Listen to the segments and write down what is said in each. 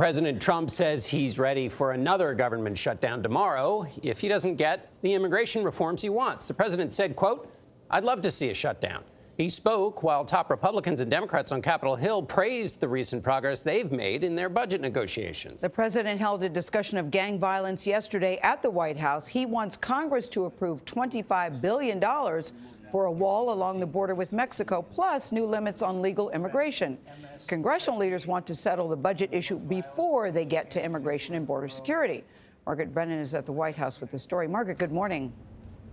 President Trump says he's ready for another government shutdown tomorrow if he doesn't get the immigration reforms he wants. The president said, quote, "I'd love to see a shutdown." He spoke while top Republicans and Democrats on Capitol Hill praised the recent progress they've made in their budget negotiations. The president held a discussion of gang violence yesterday at the White House. He wants Congress to approve $25 billion for a wall along the border with Mexico, plus new limits on legal immigration. Congressional leaders want to settle the budget issue before they get to immigration and border security. Margaret Brennan is at the White House with the story. Margaret, good morning.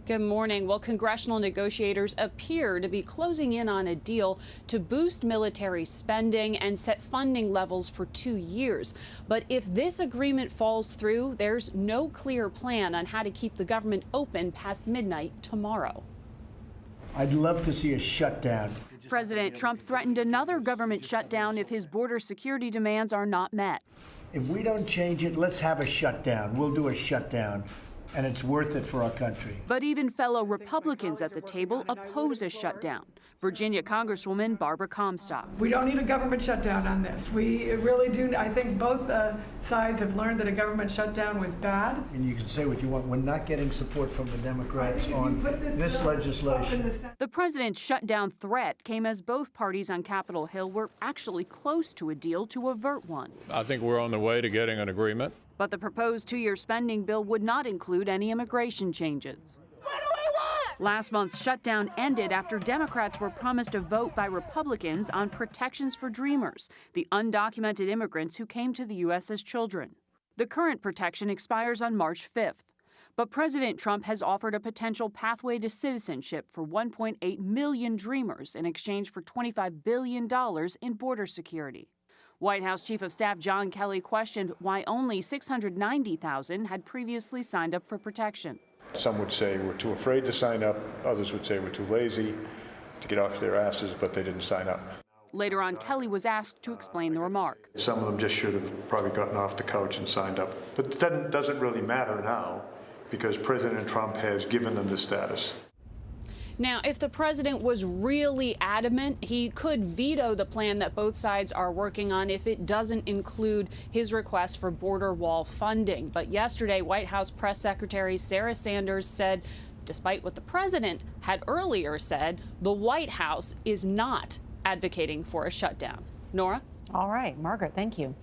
Good morning. Well, congressional negotiators appear to be closing in on a deal to boost military spending and set funding levels for 2 years. But if this agreement falls through, there's no clear plan on how to keep the government open past midnight tomorrow. I'd love to see a shutdown. President Trump threatened another government shutdown if his border security demands are not met. If we don't change it, let's have a shutdown. We'll do a shutdown, and it's worth it for our country. But even fellow Republicans at the table oppose a shutdown. Virginia Congresswoman Barbara Comstock. We don't need a government shutdown on this. We really do. I think both sides have learned that a government shutdown was bad. And you can say what you want. We're not getting support from the Democrats on this legislation. The president's shutdown threat came as both parties on Capitol Hill were actually close to a deal to avert one. I think we're on the way to getting an agreement. But the proposed 2-year spending bill would not include any immigration changes. Last month's shutdown ended after Democrats were promised a vote by Republicans on protections for Dreamers, the undocumented immigrants who came to the U.S. as children. The current protection expires on March 5th. But President Trump has offered a potential pathway to citizenship for 1.8 million Dreamers in exchange for $25 billion in border security. White House Chief of Staff John Kelly questioned why only 690,000 had previously signed up for protection. Some would say we're too afraid to sign up. Others would say we're too lazy to get off their asses, but they didn't sign up. Later on, Kelly was asked to explain the remark. Some of them just should have probably gotten off the couch and signed up. But that doesn't really matter now because President Trump has given them the status. Now, if the president was really adamant, he could veto the plan that both sides are working on if it doesn't include his request for border wall funding. But yesterday, White House Press Secretary Sarah Sanders said, despite what the president had earlier said, the White House is not advocating for a shutdown. Nora? All right, Margaret, thank you.